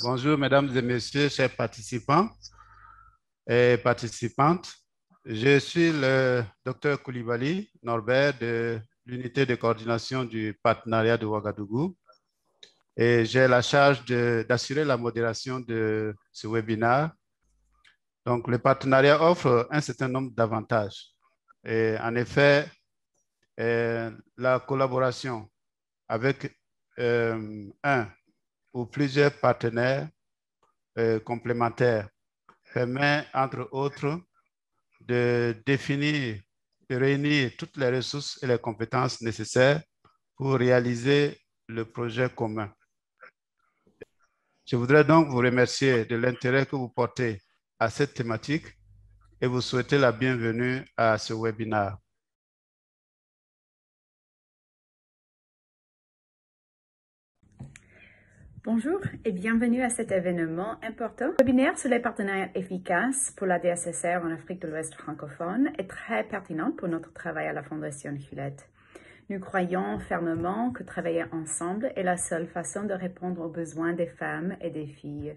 Bonjour, mesdames et messieurs, chers participants et participantes. Je suis le docteur Koulibaly Norbert de l'unité de coordination du partenariat de Ouagadougou et j'ai la charge d'assurer la modération de ce webinaire. Donc, le partenariat offre un certain nombre d'avantages. Et en effet, la collaboration avec un ou plusieurs partenaires complémentaires permet, entre autres, de définir, de réunir toutes les ressources et les compétences nécessaires pour réaliser le projet commun. Je voudrais donc vous remercier de l'intérêt que vous portez à cette thématique et vous souhaiter la bienvenue à ce webinaire. Bonjour et bienvenue à cet événement important. Le webinaire sur les partenariats efficaces pour la DSSR en Afrique de l'Ouest francophone est très pertinent pour notre travail à la Fondation Hewlett. Nous croyons fermement que travailler ensemble est la seule façon de répondre aux besoins des femmes et des filles.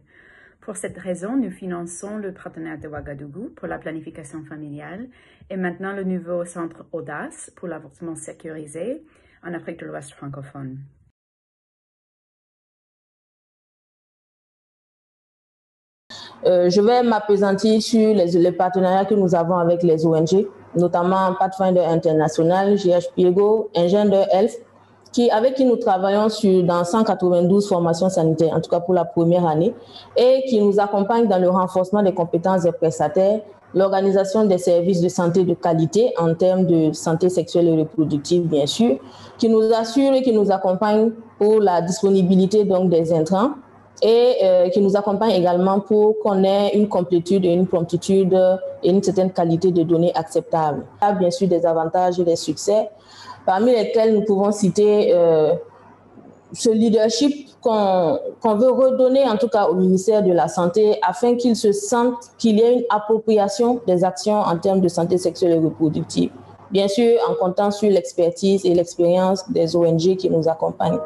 Pour cette raison, nous finançons le partenariat de Ouagadougou pour la planification familiale et maintenant le nouveau centre Audace pour l'avortement sécurisé en Afrique de l'Ouest francophone. Je vais m'appesantir sur les partenariats que nous avons avec les ONG, notamment Pathfinder International, GHPIEGO, Engender Health, avec qui nous travaillons dans 192 formations sanitaires, en tout cas pour la première année, et qui nous accompagnent dans le renforcement des compétences des prestataires, l'organisation des services de santé de qualité en termes de santé sexuelle et reproductive, bien sûr, qui nous assure et qui nous accompagne pour la disponibilité donc, des intrants, et qui nous accompagne également pour qu'on ait une complétude et une promptitude et une certaine qualité de données acceptables. Il y a bien sûr des avantages et des succès, parmi lesquels nous pouvons citer ce leadership qu'on veut redonner en tout cas au ministère de la Santé afin qu'il se sente qu'il y ait une appropriation des actions en termes de santé sexuelle et reproductive. Bien sûr, en comptant sur l'expertise et l'expérience des ONG qui nous accompagnent.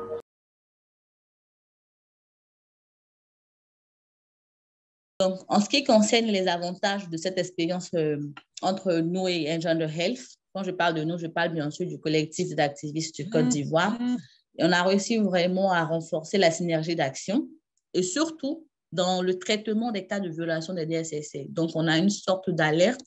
Donc, en ce qui concerne les avantages de cette expérience entre nous et Engender Health, quand je parle de nous, je parle bien sûr du collectif d'activistes du Côte d'Ivoire. Et on a réussi vraiment à renforcer la synergie d'action et surtout dans le traitement des cas de violation des DSSC. Donc, on a une sorte d'alerte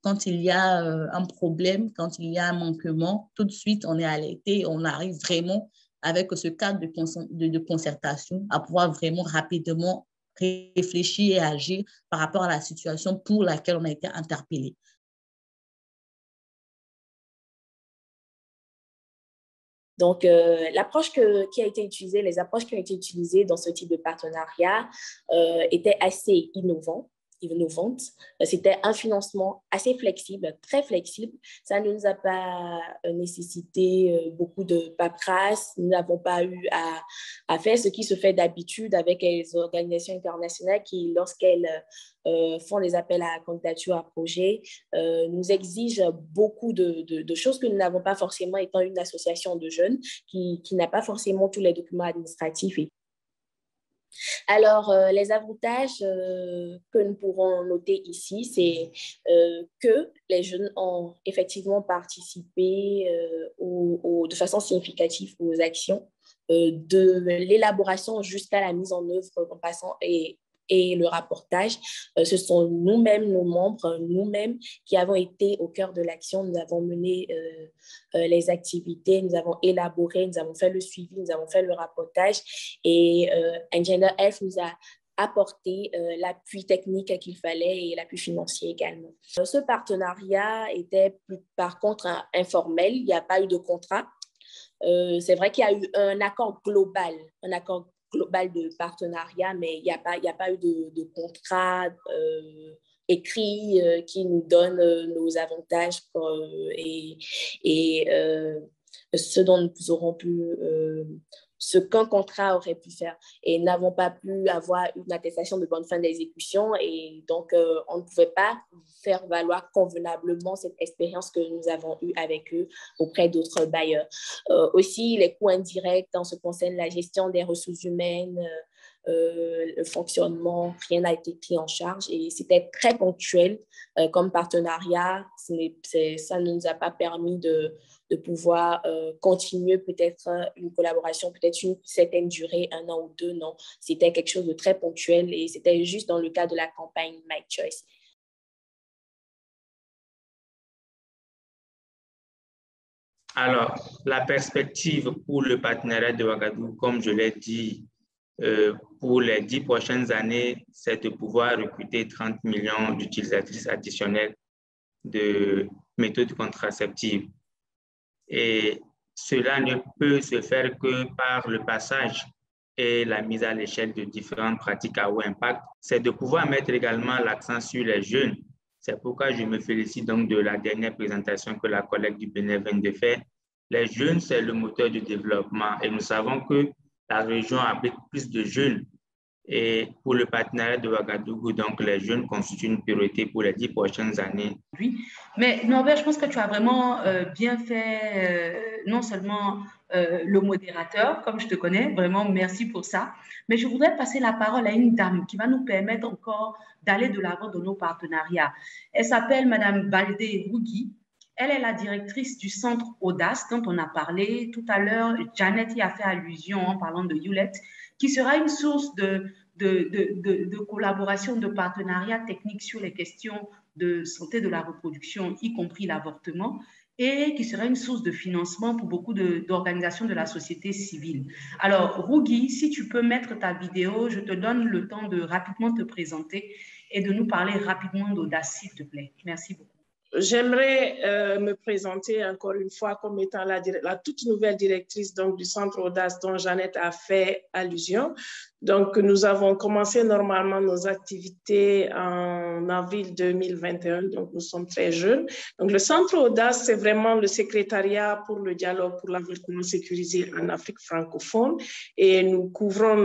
quand il y a un problème, quand il y a un manquement, tout de suite, on est alerté et on arrive vraiment avec ce cadre de concertation à pouvoir vraiment rapidement réfléchir et agir par rapport à la situation pour laquelle on a été interpellé. Donc, l'approche qui a été utilisée, les approches qui ont été utilisées dans ce type de partenariat étaient assez innovantes. C'était un financement assez flexible, très flexible. Ça ne nous a pas nécessité beaucoup de paperasse. Nous n'avons pas eu à faire ce qui se fait d'habitude avec les organisations internationales qui, lorsqu'elles font des appels à candidature à projet, nous exigent beaucoup de choses que nous n'avons pas forcément étant une association de jeunes qui n'a pas forcément tous les documents administratifs. Alors, les avantages que nous pourrons noter ici, c'est que les jeunes ont effectivement participé de façon significative aux actions, de l'élaboration jusqu'à la mise en œuvre en passant et le rapportage. Ce sont nous-mêmes, nos membres, nous-mêmes qui avons été au cœur de l'action. Nous avons mené les activités, nous avons élaboré, nous avons fait le suivi, nous avons fait le rapportage et Engender Health nous a apporté l'appui technique qu'il fallait et l'appui financier également. Ce partenariat était par contre informel, il n'y a pas eu de contrat. C'est vrai qu'il y a eu un accord global de partenariat, mais il n'y a pas eu de contrat écrit qui nous donne nos avantages et ce dont nous aurons pu, ce qu'un contrat aurait pu faire. Et n'avons pas pu avoir une attestation de bonne fin d'exécution et donc on ne pouvait pas faire valoir convenablement cette expérience que nous avons eue avec eux auprès d'autres bailleurs. Aussi, les coûts indirects en ce qui concerne la gestion des ressources humaines, le fonctionnement, rien n'a été pris en charge et c'était très ponctuel comme partenariat. Ça ne nous a pas permis de pouvoir continuer peut-être une collaboration, peut-être une certaine durée, 1 an ou 2, non. C'était quelque chose de très ponctuel et c'était juste dans le cadre de la campagne My Choice. Alors, la perspective pour le partenariat de Ouagadougou, comme je l'ai dit, pour les 10 prochaines années, c'est de pouvoir recruter 30 millions d'utilisatrices additionnelles de méthodes contraceptives. Et cela ne peut se faire que par le passage et la mise à l'échelle de différentes pratiques à haut impact. C'est de pouvoir mettre également l'accent sur les jeunes. C'est pourquoi je me félicite donc de la dernière présentation que la collègue du Bénin vient de faire. Les jeunes, c'est le moteur du développement et nous savons que la région abrite plus de jeunes. Et pour le partenariat de Ouagadougou, donc les jeunes constituent une priorité pour les 10 prochaines années. Oui, mais Norbert, je pense que tu as vraiment bien fait, non seulement le modérateur, comme je te connais, vraiment merci pour ça, mais je voudrais passer la parole à une dame qui va nous permettre encore d'aller de l'avant de nos partenariats. Elle s'appelle Madame Baldé Rougui. Elle est la directrice du centre Audace dont on a parlé tout à l'heure. Janet y a fait allusion en parlant de Hewlett, qui sera une source de collaboration, de partenariat technique sur les questions de santé de la reproduction, y compris l'avortement, et qui sera une source de financement pour beaucoup d'organisations de la société civile. Alors, Rougui, si tu peux mettre ta vidéo, je te donne le temps de rapidement te présenter et de nous parler rapidement d'Audace, s'il te plaît. Merci beaucoup. J'aimerais me présenter encore une fois comme étant la toute nouvelle directrice donc, du Centre Audace dont Jeannette a fait allusion. Donc, nous avons commencé normalement nos activités en avril 2021, donc nous sommes très jeunes. Donc, le Centre Audace, c'est vraiment le secrétariat pour le dialogue pour l'avortement sécurisé en Afrique francophone et nous couvrons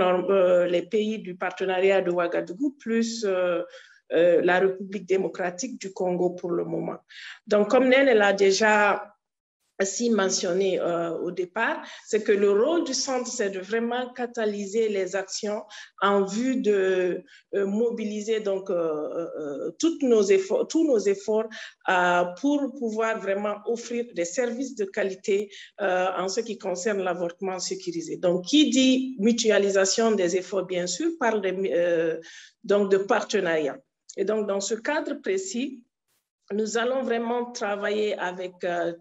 les pays du partenariat de Ouagadougou plus la République démocratique du Congo pour le moment. Donc, comme Nene l'a déjà ainsi mentionné au départ, c'est que le rôle du centre, c'est de vraiment catalyser les actions en vue de mobiliser donc tous nos efforts pour pouvoir vraiment offrir des services de qualité en ce qui concerne l'avortement sécurisé. Donc, qui dit mutualisation des efforts, bien sûr, parle donc de partenariat. Et donc, dans ce cadre précis, nous allons vraiment travailler avec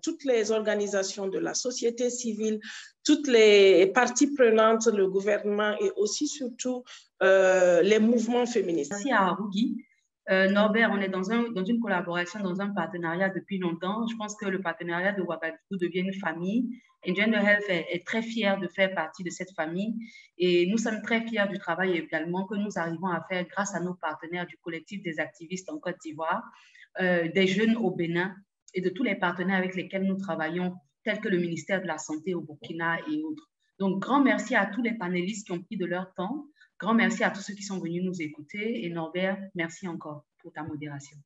toutes les organisations de la société civile, toutes les parties prenantes, le gouvernement et aussi surtout les mouvements féministes. Merci à Rougui. Norbert, on est dans une collaboration, dans un partenariat depuis longtemps. Je pense que le partenariat de Ouagadougou devient une famille. Engender Health est très fier de faire partie de cette famille et nous sommes très fiers du travail également que nous arrivons à faire grâce à nos partenaires du collectif des activistes en Côte d'Ivoire, des jeunes au Bénin et de tous les partenaires avec lesquels nous travaillons, tels que le ministère de la Santé au Burkina et autres. Donc, grand merci à tous les panélistes qui ont pris de leur temps. Grand merci à tous ceux qui sont venus nous écouter. Et Norbert, merci encore pour ta modération.